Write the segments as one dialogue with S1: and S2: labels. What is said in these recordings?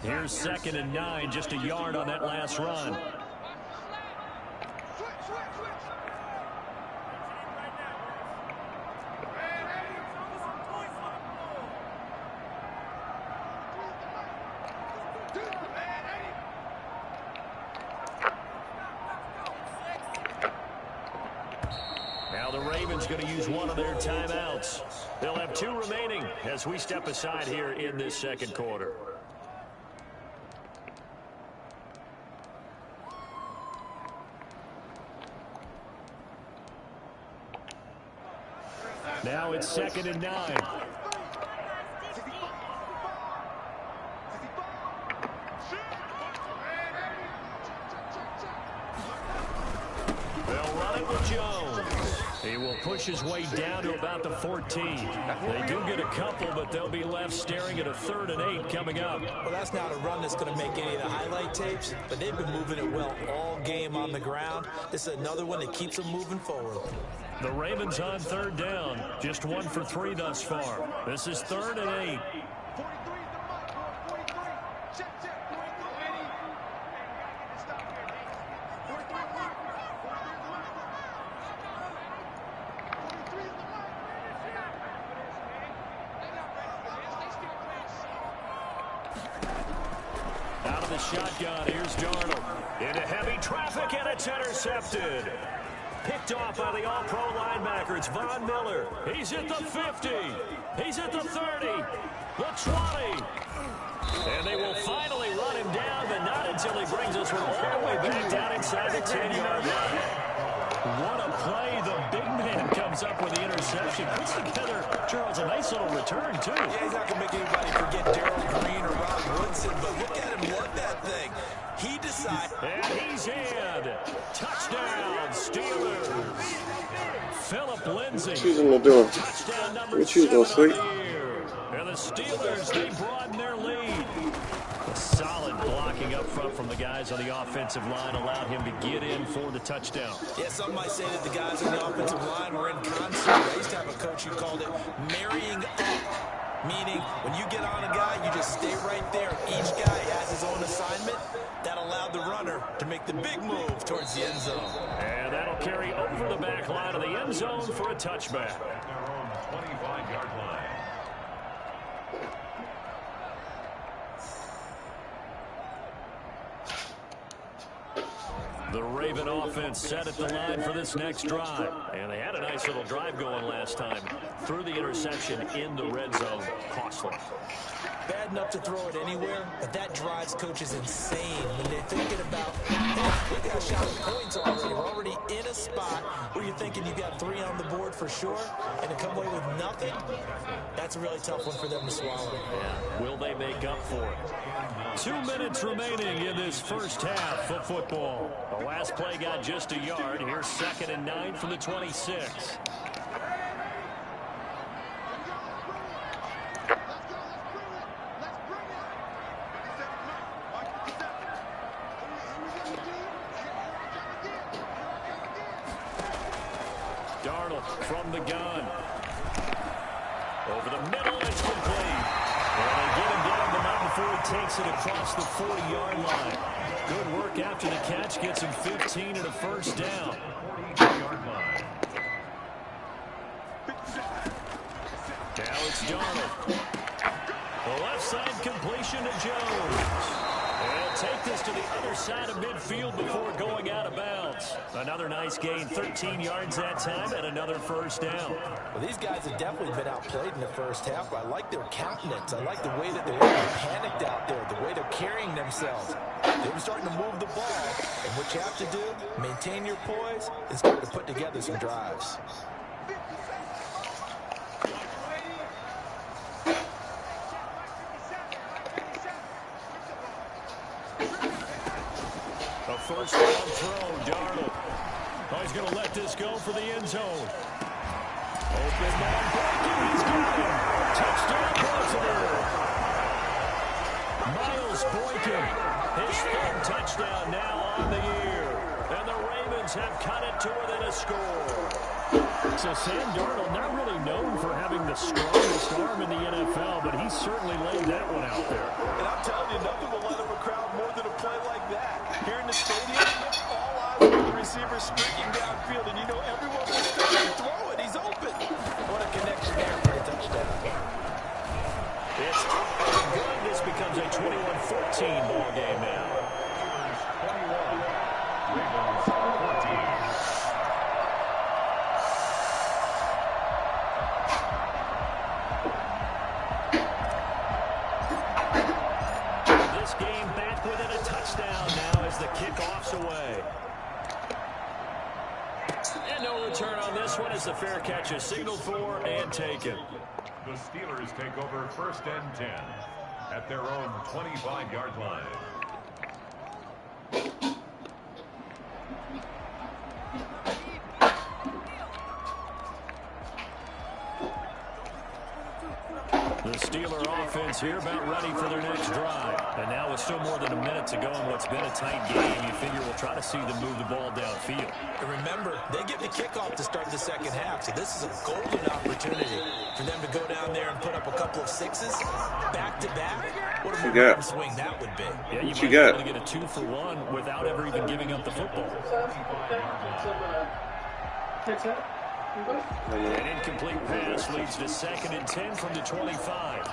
S1: Here's 2nd and 9, just a yard on that last run. Now the Ravens going to use one of their timeouts. They'll have 2 remaining as we step aside here in this second quarter. Now it's 2nd and 9. They'll run it with Jones. He will push his way down to about the 14. They do get a couple, but they'll be left staring at a 3rd and 8 coming up.
S2: Well, that's not a run that's going to make any of the highlight tapes, but they've been moving it well all game on the ground. This is another one that keeps them moving forward.
S1: The Ravens on 3rd down. Just 1 for 3 thus far. This is 3rd and 8. Out of the shotgun, here's Darnold. Into heavy traffic, and it's intercepted. Picked off by the all-pro linebacker. It's Von Miller. He's at the 50. He's at the 30. The 20. And they will finally run him down, but not until he brings us all the way back down inside the 10-yard line. What a play. The big man comes up with the interception. Puts together, Charles, a nice little return, too.
S2: Yeah, he's not going to make anybody forget Darrell Green or Rob Woodson, but look at him love that thing. He decides.
S1: And he's in. Touchdown, Steelers. Philip Lindsay.
S3: Choosing to do it.
S1: Touchdown number
S3: We choose
S1: 7
S3: those 3.
S1: of the year. And the Steelers, they broaden their lead. A solid blocking up front from the guys on the offensive line allowed him to get in for the touchdown.
S2: Yeah, some might say that the guys on the offensive line were in concert. I used to have a coach who called it marrying up, meaning when you get on a guy, you just stay right there. Each guy has his own assignment. That allowed the runner to make the big move towards the end zone.
S1: And that'll carry over the back line of the end zone for a touchback.
S4: 25-yard line.
S1: The Raven offense set at the line for this next drive. And they had a nice little drive going last time. Through the interception in the red zone. Costly.
S2: Bad enough to throw it anywhere, but that drives coaches insane when they're thinking about, hey, we got shot at points already. We're already in a spot where you're thinking you got 3 on the board for sure, and to come away with nothing, that's a really tough one for them to swallow.
S1: Yeah. Will they make up for it? 2 minutes remaining in this first half of football. The last play got just a yard. Here's 2nd and 9 from the 26. Darnold from the gun. Over the middle, it's complete. And they get him down the mountain before he takes it across the 40-yard line. Good work after the catch. Gets him 15 and a first down.
S4: 40-yard line.
S1: Now it's Darnold. The left side completion to Jones. They'll take this to the other side of midfield before going out of bounds. Another nice gain, 13 yards that time, and another first down.
S2: Well, these guys have definitely been outplayed in the first half. I like their countenance. I like the way that they're panicked out there, the way they're carrying themselves. They're starting to move the ball, and what you have to do, maintain your poise and start to put together some drives.
S1: A first down throw, Darnold. Oh, he's going to let this go for the end zone. Open man, Boykin, he's got him. Touchdown, Baltimore. Miles Boykin, his 3rd touchdown now on the year. And the Ravens have cut it to within a score. So Sam Darnold, not really known for having the strongest arm in the NFL, but he certainly laid that one out there.
S2: And I'm telling you, nothing will
S1: becomes a 21-14 ball game now.
S4: 21. Ravens 14.
S1: This game back within a touchdown now as the kickoff's away. And no return on this one as the fair catch is signaled for and taken.
S4: The Steelers take over 1st and 10 at their own 25-yard line.
S1: The Steeler offense here about ready for their next drive. And now with still more than a minute to go in what's been a tight game, you figure we'll try to see them move the ball downfield.
S2: And remember, they get the kickoff to start the second half, so this is a golden opportunity for them to go down there and put up a couple of sixes back-to-back. What a momentum swing that would be.
S1: Yeah, you might be able to get a 2-for-1 without ever even giving up the football. An incomplete pass leads to 2nd and 10 from the 25.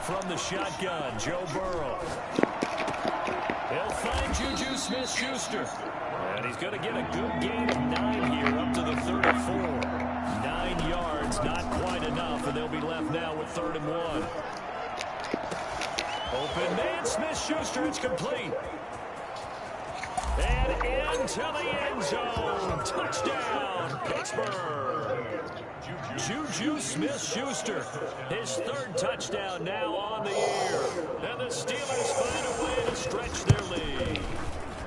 S1: From the shotgun, Joe Burrow. He'll find Juju Smith-Schuster. And he's going to get a good gain of 9 here up to the 34. 9 yards, not quite enough, and they'll be left now with 3rd and 1. Open man, Smith-Schuster, it's complete. And into the end zone. Touchdown, Pittsburgh. Juju Smith-Schuster, his 3rd touchdown now on the year. And the Steelers find a way to stretch their lead.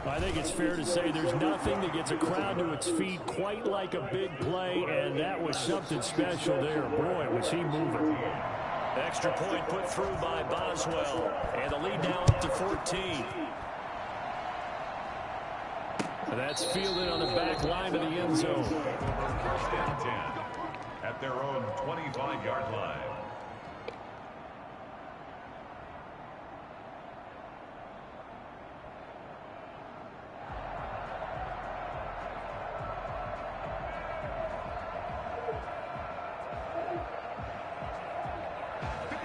S1: I think it's fair to say there's nothing that gets a crowd to its feet quite like a big play, and that was something special there. Boy, was he moving. Extra point put through by Boswell, and the lead now up to 14. That's fielded on the back line of the end zone.
S4: 1st and 10 at their own 25-yard line.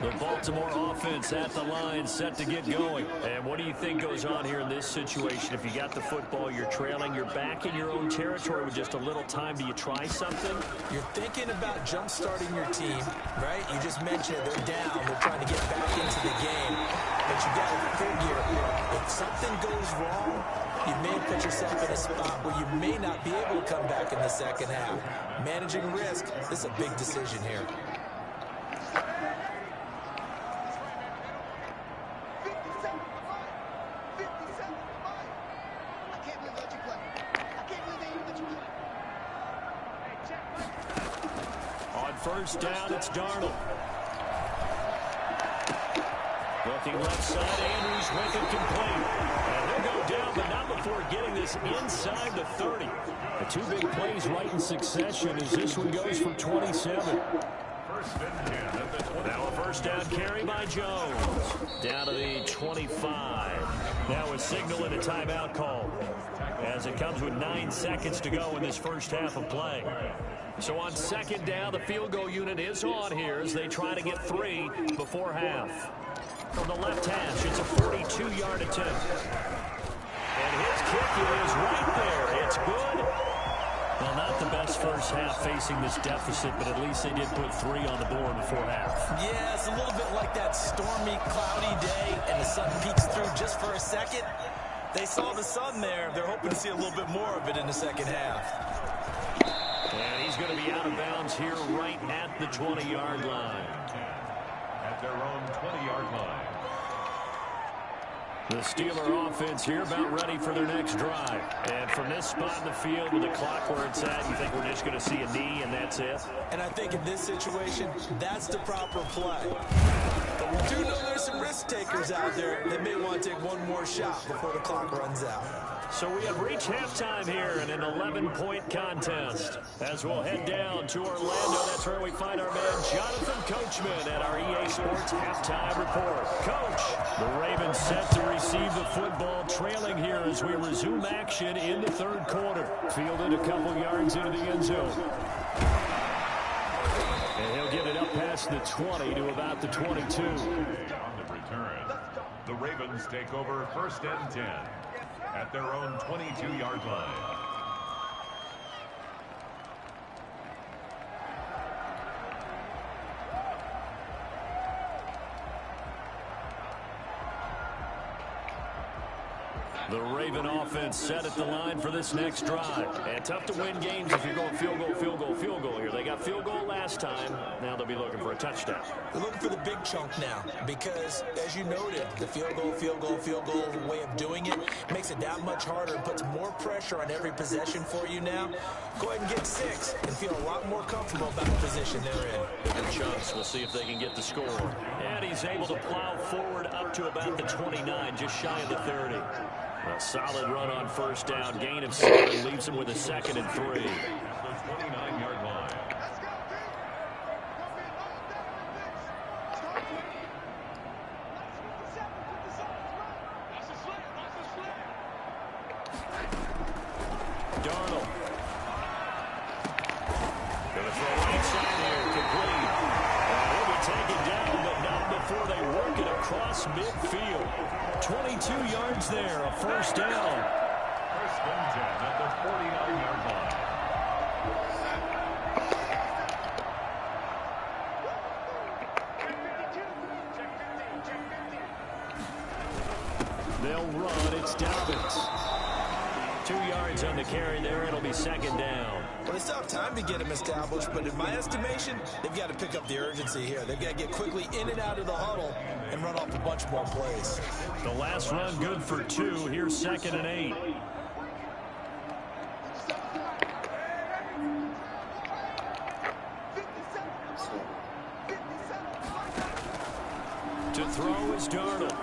S1: The Baltimore offense at the line, set to get going. And what do you think goes on here in this situation? If you got the football, you're trailing, you're back in your own territory with just a little time. Do you try something?
S2: You're thinking about jump-starting your team, right? You just mentioned they're down. They're trying to get back into the game. But you got to figure, if something goes wrong, you may put yourself in a spot where you may not be able to come back in the second half. Managing risk, this is a big decision here.
S1: First down, it's Darnold. Looking left side, Andrews with it complete. And he'll go down, but not before getting this inside the 30. The 2 big plays right in succession as this one goes for 27.
S4: 1st and 10 at the 20.
S1: Now a first down carry by Jones. Down to the 25. Now a signal and a timeout call, as it comes with 9 seconds to go in this first half of play. So on 2nd down, the field goal unit is on here as they try to get 3 before half. From the left hash, it's a 42-yard attempt. And his kick is right there. It's good. Well, not the best first half facing this deficit, but at least they did put 3 on the board before half.
S2: Yeah, it's a little bit like that stormy, cloudy day, and the sun peeks through just for a second. They saw the sun there. They're hoping to see a little bit more of it in the second half.
S1: And he's going to be out of bounds here right at the 20-yard line.
S4: At their own 20-yard line.
S1: The Steeler offense here about ready for their next drive. And from this spot in the field with the clock where it's at, you think we're just going to see a knee and that's it?
S2: And I think in this situation, that's the proper play. But we do know there's some risk takers out there that may want to take one more shot before the clock runs out.
S1: So we have reached halftime here in an 11-point contest. As we'll head down to Orlando, that's where we find our man Jonathan Coachman at our EA Sports Halftime Report. Coach, the Ravens set to receive the football, trailing here as we resume action in the 3rd quarter. Fielded a couple yards into the end zone. And he'll give it up past the 20 to about the 22.
S4: On the return, the Ravens take over 1st and 10 at their own 22-yard line.
S1: The Raven offense set at the line for this next drive. And tough to win games if you're going field goal, field goal, field goal here. They got field goal last time. Now they'll be looking for a touchdown.
S2: They're looking for the big chunk now because, as you noted, the field goal, field goal, field goal way of doing it makes it that much harder and puts more pressure on every possession for you now. Go ahead and get 6 and feel a lot more comfortable about the position they're in.
S1: Bigger chunks. We'll see if they can get the score. And he's able to plow forward up to about the 29, just shy of the 30. A solid run on 1st down. Gain of 7 leaves him with a 2nd and 3.
S4: The 29-yard line.
S1: Darnold. Going to throw right side here. Complete. He'll be taken down, but not before they work it across midfield. 22 yards there, a 1st down.
S4: 1st and 10 at the 49-yard line.
S1: They'll run. It's Dobbins. 2 yards on the carry there. It'll be 2nd down.
S2: Well, they still have time to get him established, but in my estimation, they've got to pick up the urgency here. They've got to get quickly in and out of the huddle and run off a bunch more plays.
S1: The last run good for 2. Here's 2nd and 8. To throw is Darnold.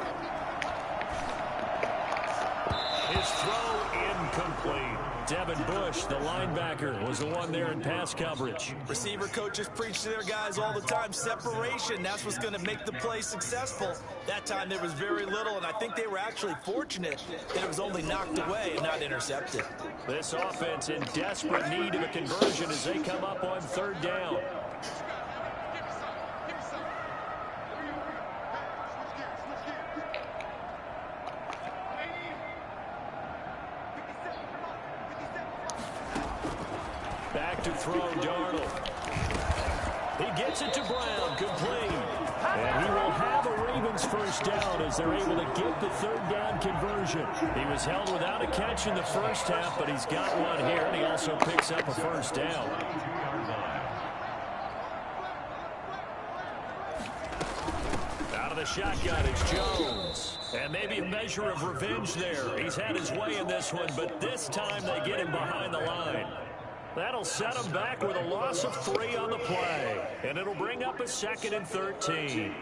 S1: His throw incomplete. Devin Bush, the linebacker, was the one there in pass coverage.
S2: Receiver coaches preach to their guys all the time. Separation, that's what's going to make the play successful. That time there was very little, and I think they were actually fortunate that it was only knocked away and not intercepted.
S1: This offense in desperate need of a conversion as they come up on 3rd down. Back to throw, Darnold. He gets it to Brown, complete. And he will have a Ravens 1st down as they're able to get the 3rd down conversion. He was held without a catch in the 1st half, but he's got one here, and he also picks up a 1st down. Out of the shotgun is Jones. And maybe a measure of revenge there. He's had his way in this one, but this time they get him behind the line. That'll set him back with a loss of 3 on the play. And it'll bring up a 2nd and 13.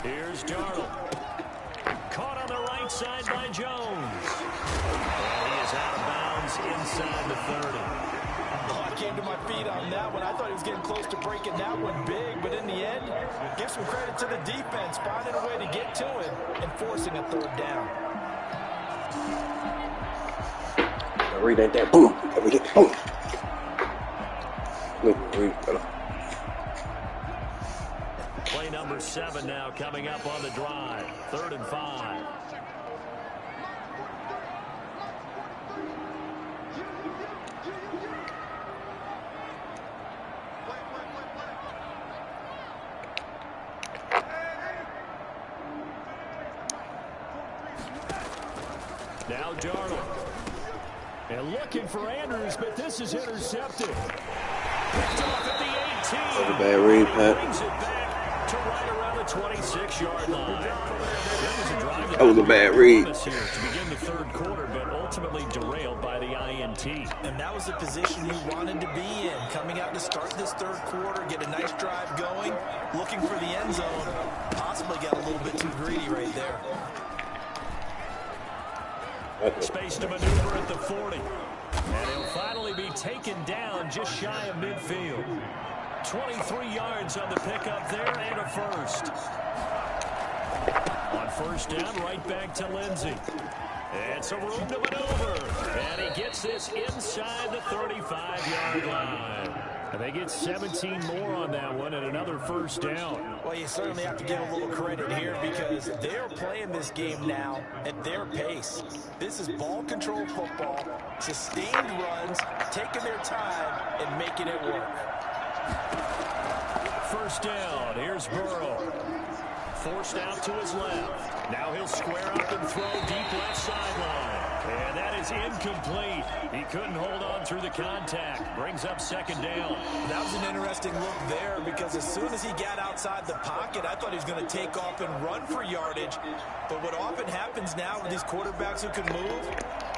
S1: Here's Darnold. Caught on the right side by Jones. And he is out of bounds inside the 30.
S2: Oh, I came to my feet on that one. I thought he was getting close to breaking that one big, but in the end, give some credit to the defense, finding a way to get to it and forcing a 3rd down.
S3: Read that there. Boom. Read it. Boom. Look, read.
S1: Play number 7 now coming up on the drive. 3rd and 5. Now Darnold. And looking for Andrews, but this is intercepted. Picked off at the 18.
S3: That's a bad read, Pat.
S1: Brings it back to right around the 26-yard line.
S3: That was a bad read.
S1: Here to begin the third quarter, but ultimately derailed by the INT.
S2: And that was the position he wanted to be in. Coming out to start this third quarter, get a nice drive going, looking for the end zone. Possibly got a little bit too greedy right there.
S1: Space to maneuver at the 40. And he'll finally be taken down just shy of midfield. 23 yards on the pickup there and a first. On first down, right back to Lindsey. And some room to maneuver. And he gets this inside the 35-yard line. And they get 17 more on that one and another first down.
S2: Well, you certainly have to give a little credit here because they're playing this game now at their pace. This is ball control football, sustained runs, taking their time and making it work.
S1: First down, here's Burrow. Forced out to his left. Now he'll square up and throw deep left sideline. And that is incomplete. He couldn't hold on through the contact. Brings up second down.
S2: That was an interesting look there because as soon as he got outside the pocket, I thought he was going to take off and run for yardage. But what often happens now with these quarterbacks who can move,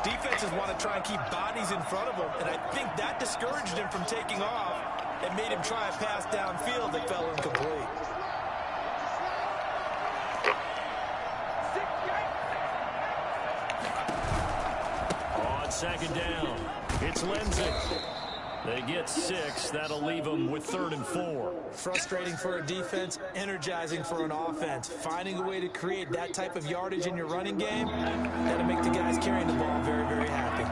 S2: defenses want to try and keep bodies in front of them. And I think that discouraged him from taking off and made him try a pass downfield that fell incomplete.
S1: Second down. It's Lindsey. They get 6. That'll leave them with 3rd and 4.
S2: Frustrating for a defense, energizing for an offense. Finding a way to create that type of yardage in your running game, that'll make the guys carrying the ball very, very happy.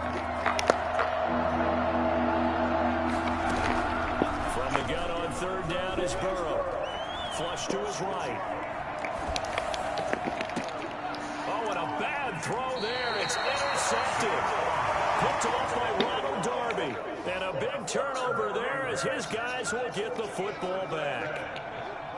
S1: From the gun on 3rd down is Burrow. Flush to his right. Oh, and a bad throw there. It's intercepted. Picked off by Ronald Darby. And a big turnover there as his guys will get the football back.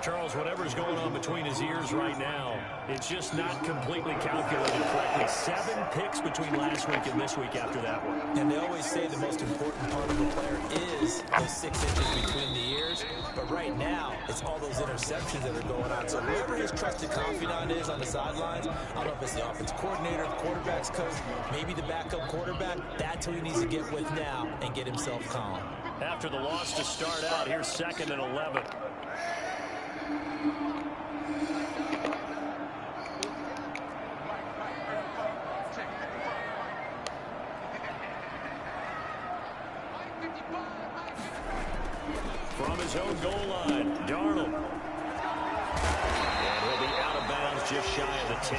S1: Charles, whatever's going on between his ears right now, it's just not completely calculated correctly. 7 picks between last week and this week after that one.
S2: And they always say the most important part of a player is those 6 inches between the ears. But right now, it's all those interceptions that are going on. So whoever his trusted confidant is on the sidelines, I don't know if it's the offense coordinator, the quarterback's coach, maybe the backup quarterback, that's who he needs to get with now and get himself calm.
S1: After the loss to start out, here's 2nd and 11. From his own goal line, Darnold. And he'll be out of bounds just shy of the 10.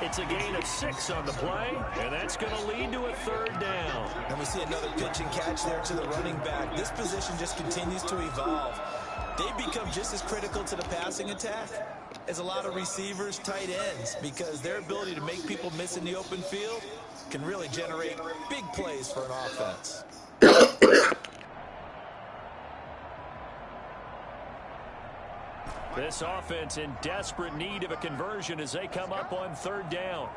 S1: It's a gain of 6 on the play, and that's going to lead to a 3rd down.
S2: And we see another pitch and catch there to the running back. This position just continues to evolve. They become just as critical to the passing attack as a lot of receivers, tight ends, because their ability to make people miss in the open field can really generate big plays for an offense.
S1: This offense in desperate need of a conversion as they come up on 3rd down.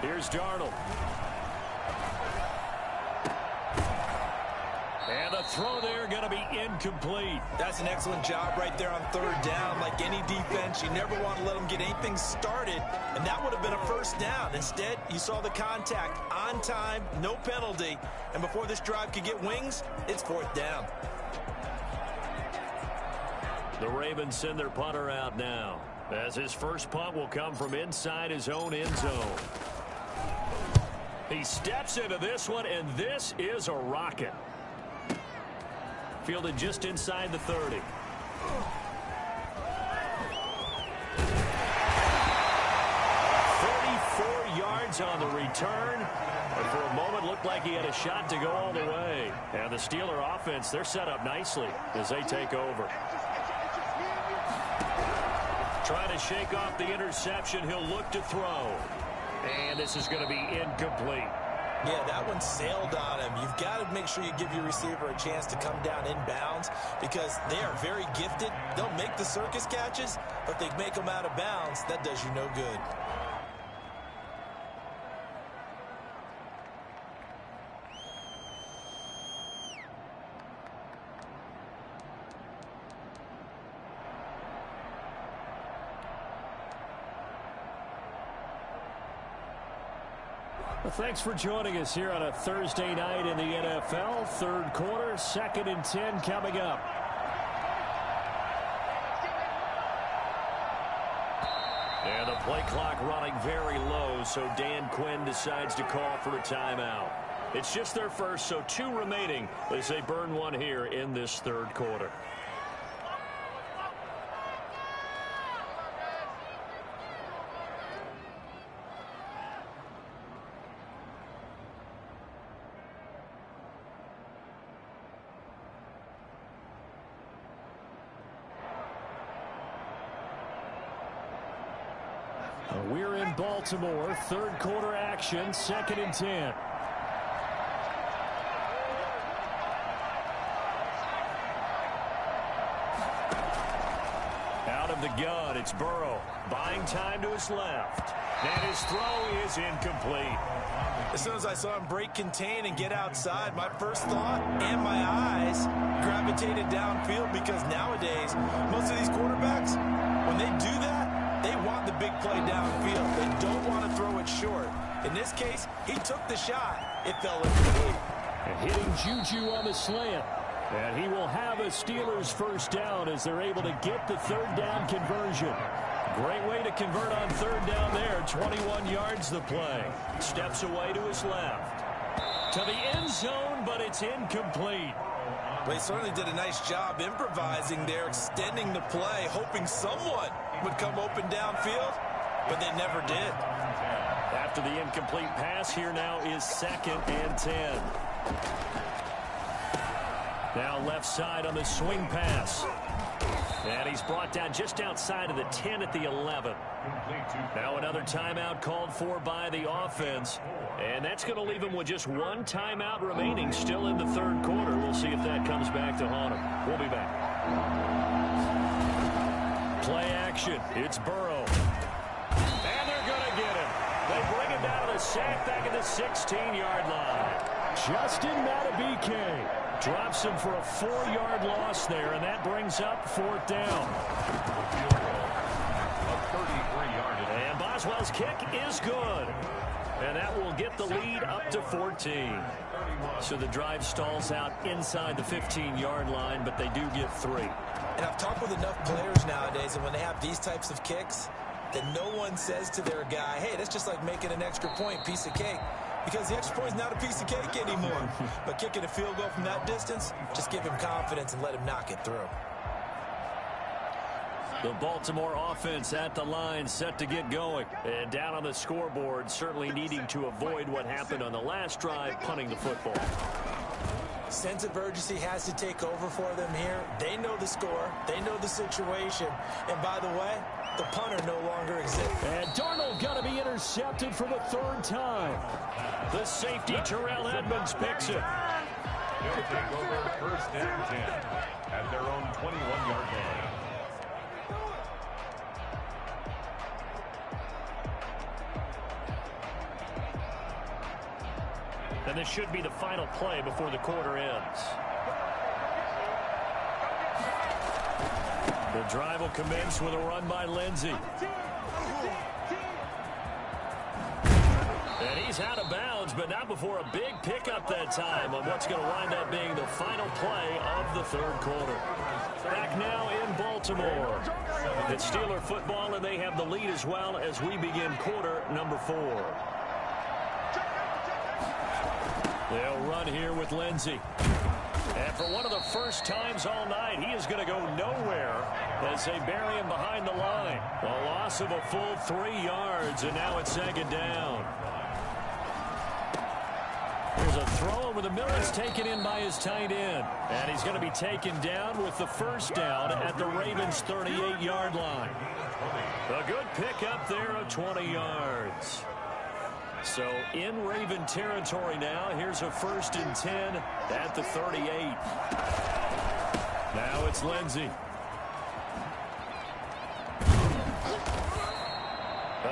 S1: Here's Darnold. And the throw there going to be incomplete.
S2: That's an excellent job right there on 3rd down. Like any defense, you never want to let them get anything started, and that would have been a first down. Instead, you saw the contact on time, no penalty, and before this drive could get wings, it's 4th down.
S1: The Ravens send their punter out now, as his first punt will come from inside his own end zone. He steps into this one, and this is a rocket. Fielded just inside the 30. 34 yards on the return. And for a moment, looked like he had a shot to go all the way. And the Steeler offense, they're set up nicely as they take over. Trying to shake off the interception. He'll look to throw. And this is going to be incomplete.
S2: Yeah, that one sailed on him. You've got to make sure you give your receiver a chance to come down inbounds because they are very gifted. They'll make the circus catches, but they make them out of bounds. That does you no good.
S1: Well, thanks for joining us here on a Thursday night in the NFL. Third quarter, 2nd and 10 coming up. And the play clock running very low, so Dan Quinn decides to call for a timeout. It's just their first, so 2 remaining as they burn one here in this third quarter. We're in Baltimore, third quarter action, 2nd and 10. Out of the gun, it's Burrow, buying time to his left. And his throw is incomplete.
S2: As soon as I saw him break contain and get outside, my first thought and my eyes gravitated downfield because nowadays, most of these quarterbacks, when they do that, they want the big play downfield. They don't want to throw it short. In this case, he took the shot. It fell incomplete.
S1: And hitting Juju on the slant. And he will have a Steelers first down as they're able to get the third down conversion. Great way to convert on third down there. 21 yards the play. Steps away to his left. To the end zone, but it's incomplete.
S2: Well, he certainly did a nice job improvising there, extending the play, hoping someone would come open downfield, but they never did.
S1: After the incomplete pass, here now is 2nd and 10. Now left side on the swing pass. And he's brought down just outside of the 10 at the 11. Now another timeout called for by the offense. And that's going to leave him with just one timeout remaining still in the third quarter. We'll see if that comes back to haunt him. We'll be back. Play action. It's Burrow. And they're going to get him. They bring him down to the sack back at the 16-yard line. Justin Madubuike drops him for a 4-yard loss there, and that brings up 4th down. And Boswell's kick is good. And that will get the lead up to 14. So the drive stalls out inside the 15-yard line, but they do get 3.
S2: And I've talked with enough players nowadays, and when they have these types of kicks, that no one says to their guy, hey, that's just like making an extra point, piece of cake. Because the extra point is not a piece of cake anymore. But kicking a field goal from that distance, just give him confidence and let him knock it through.
S1: The Baltimore offense at the line, set to get going. And down on the scoreboard, certainly needing to avoid what happened on the last drive, punting the football.
S2: Sense of urgency has to take over for them here. They know the score. They know the situation. And by the way, the punter no longer exists.
S1: And Darnold going to be intercepted for the 3rd time. The safety, Terrell Edmonds, picks it.
S4: He'll take over 1st and 10 at their own 21-yard line.
S1: And this should be the final play before the quarter ends. The drive will commence with a run by Lindsey. And he's out of bounds, but not before a big pickup that time on what's going to wind up being the final play of the third quarter. Back now in Baltimore. It's Steeler football, and they have the lead as well as we begin quarter number 4. They'll run here with Lindsey. And for one of the first times all night, he is going to go nowhere as they bury him behind the line. A loss of a full 3 yards, and now it's 2nd down. Here's a throw over the middle. It's taken in by his tight end. And he's going to be taken down with the first down at the Ravens' 38-yard line. A good pickup there of 20 yards. So in Raven territory now. Here's a 1st and 10 at the 38. Now it's Lindsey.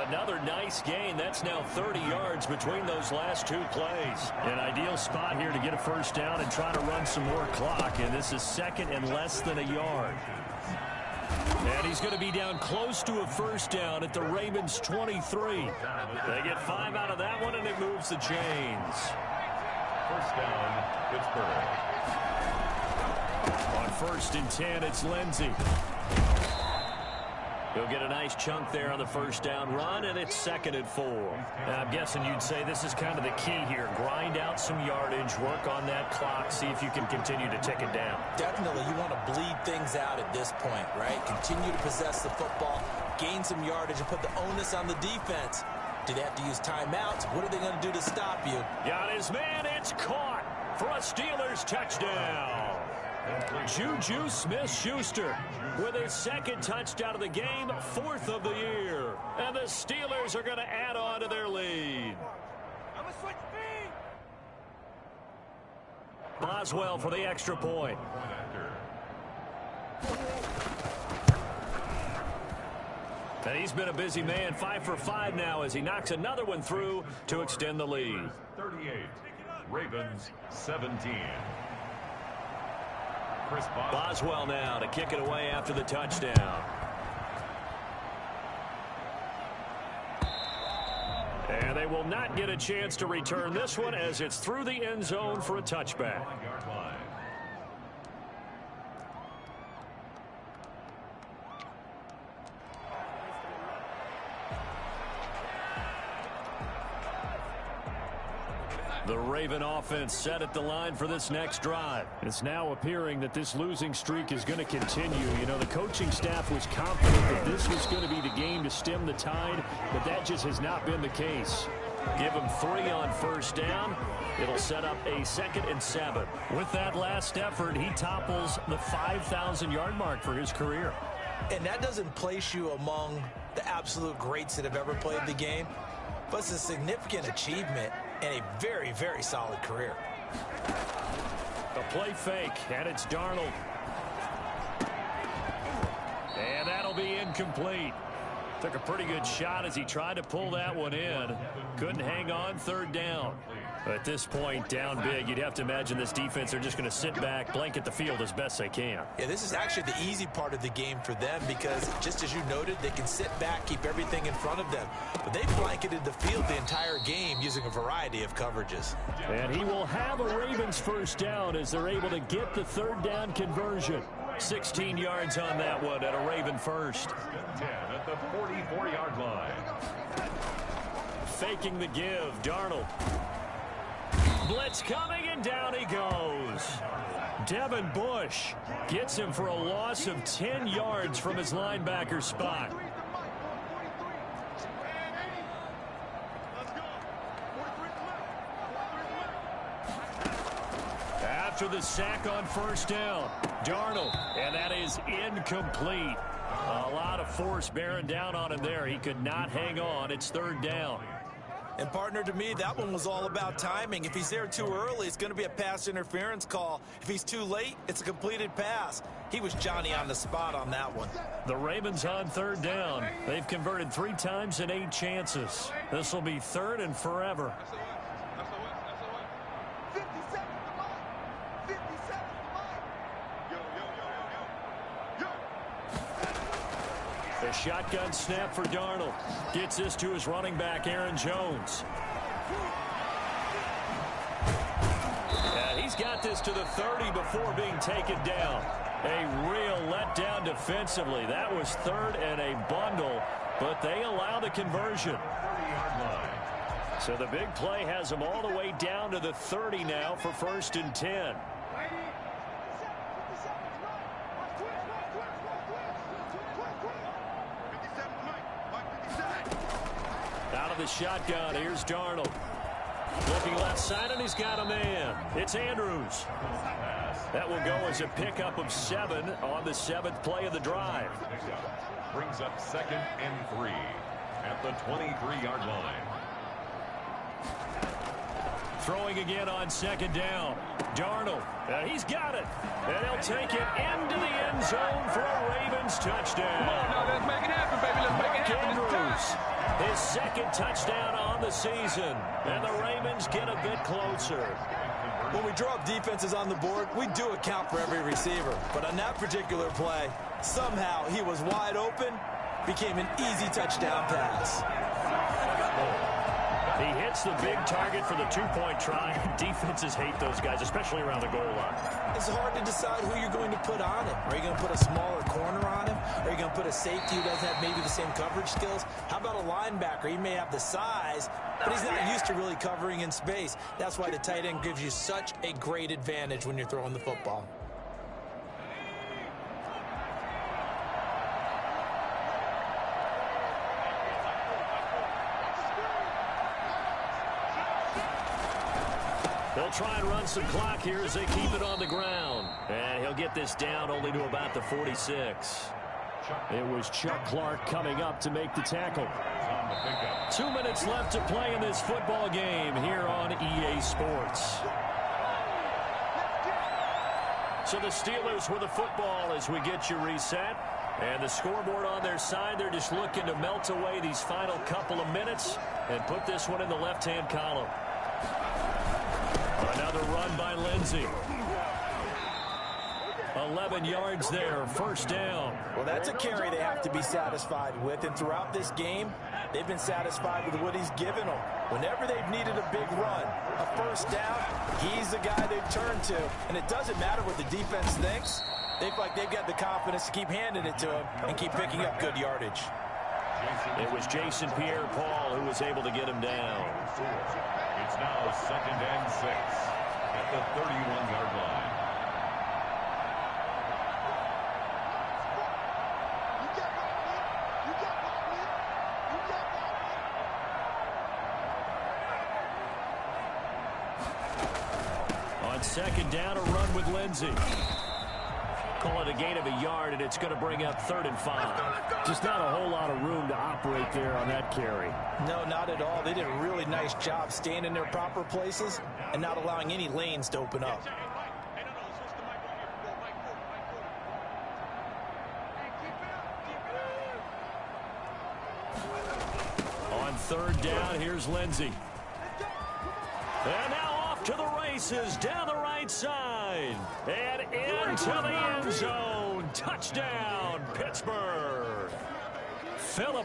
S1: Another nice gain. That's now 30 yards between those last 2 plays. An ideal spot here to get a 1st down and try to run some more clock. And this is 2nd and less than a yard. And he's going to be down close to a 1st down at the Ravens 23. They get 5 out of that one, and it moves the chains.
S4: 1st down, Pittsburgh.
S1: On 1st and 10, it's Lindsey. He'll get a nice chunk there on the 1st down run, and it's 2nd and 4. Now, I'm guessing you'd say this is kind of the key here. Grind out some yardage, work on that clock, see if you can continue to tick it down.
S2: Definitely, you want to bleed things out at this point, right? Continue to possess the football, gain some yardage, and put the onus on the defense. Do they have to use timeouts? What are they going to do to stop you?
S1: Got his man. It's caught for a Steelers touchdown. Juju Smith-Schuster with his 2nd touchdown of the game, 4th of the year. And the Steelers are going to add on to their lead. Boswell for the extra point. And he's been a busy man, 5 for 5 now as he knocks another one through to extend the lead.
S4: 38, Ravens 17. Chris
S1: Boswell now to kick it away after the touchdown. And they will not get a chance to return this one as it's through the end zone for a touchback. The Raven offense set at the line for this next drive. It's now appearing that this losing streak is going to continue. You know, the coaching staff was confident that this was going to be the game to stem the tide, but that just has not been the case. Give him 3 on 1st down. It'll set up a 2nd and 7. With that last effort, he topples the 5,000-yard mark for his career.
S2: And that doesn't place you among the absolute greats that have ever played the game, but it's a significant achievement and a very, very solid career.
S1: The play fake, and it's Darnold. And that'll be incomplete. Took a pretty good shot as he tried to pull that one in. Couldn't hang on, 3rd down. At this point, down big, you'd have to imagine this defense are just going to sit back, blanket the field as best they can.
S2: Yeah, this is actually the easy part of the game for them because, just as you noted, they can sit back, keep everything in front of them. But they blanketed the field the entire game using a variety of coverages.
S1: And he will have a Ravens 1st down as they're able to get the 3rd down conversion. 16 yards on that one at a Raven 1st.
S4: 10 at the 44-yard line.
S1: Faking the give, Darnold. Blitz coming, and down he goes. Devin Bush gets him for a loss of 10 yards from his linebacker spot. After the sack on 1st down, Darnold, and that is incomplete. A lot of force bearing down on him there. He could not hang on. It's 3rd down.
S2: And, partner, to me, that one was all about timing. If he's there too early, it's going to be a pass interference call. If he's too late, it's a completed pass. He was Johnny on the spot on that one.
S1: The Ravens on 3rd down. They've converted 3 times in 8 chances. This will be 3rd and forever. The shotgun snap for Darnold. Gets this to his running back, Aaron Jones. And he's got this to the 30 before being taken down. A real letdown defensively. That was 3rd and a bundle, but they allow the conversion. So the big play has them all the way down to the 30 now for 1st and 10. Out of the shotgun, here's Darnold. Looking left side, and he's got a man. It's Andrews. That will go as a pickup of 7 on the 7th play of the drive.
S4: Brings up 2nd and 3 at the 23-yard line.
S1: Throwing again on second down. Darnold, he's got it. And he'll take it into the end zone for a Ravens touchdown.
S5: Come on now, let's make it happen, baby. Let's make it happen.
S1: Andrews, his second touchdown on the season. And the Ravens get a bit closer.
S2: When we draw up defenses on the board, we do account for every receiver. But on that particular play, somehow he was wide open, became an easy touchdown pass.
S1: He hits the big target for the two-point try. Defenses hate those guys, especially around the goal line.
S2: It's hard to decide who you're going to put on him. Are you going to put a smaller corner on him? Are you going to put a safety who doesn't have maybe the same coverage skills? How about a linebacker? He may have the size, but he's not used to really covering in space. That's why the tight end gives you such a great advantage when you're throwing the football.
S1: They'll try and run some clock here as they keep it on the ground. And he'll get this down only to about the 46. It was Chuck Clark coming up to make the tackle. 2 minutes left to play in this football game here on EA Sports. So the Steelers with the football as we get you reset. And the scoreboard on their side, they're just looking to melt away these final couple of minutes and put this one in the left-hand column. Another run by Lindsey. 11 yards there, first down.
S2: Well, that's a carry they have to be satisfied with. And throughout this game, they've been satisfied with what he's given them. Whenever they've needed a big run, a first down, he's the guy they've turned to. And it doesn't matter what the defense thinks. They feel like they've got the confidence to keep handing it to him and keep picking up good yardage.
S1: It was Jason Pierre-Paul who was able to get him down.
S4: It's now 2nd and 6 at the 31-yard line.
S1: On second down, a run with Lindsey. Call it a gain of a yard, and it's going to bring up 3rd and 5.
S6: Just not a whole lot of room to operate there on that carry.
S2: No, not at all. They did a really nice job staying in their proper places and not allowing any lanes to open up.
S1: On 3rd down, here's Lindsey. And now off to the races down the right side. And into the end zone. Touchdown, Pittsburgh. Philip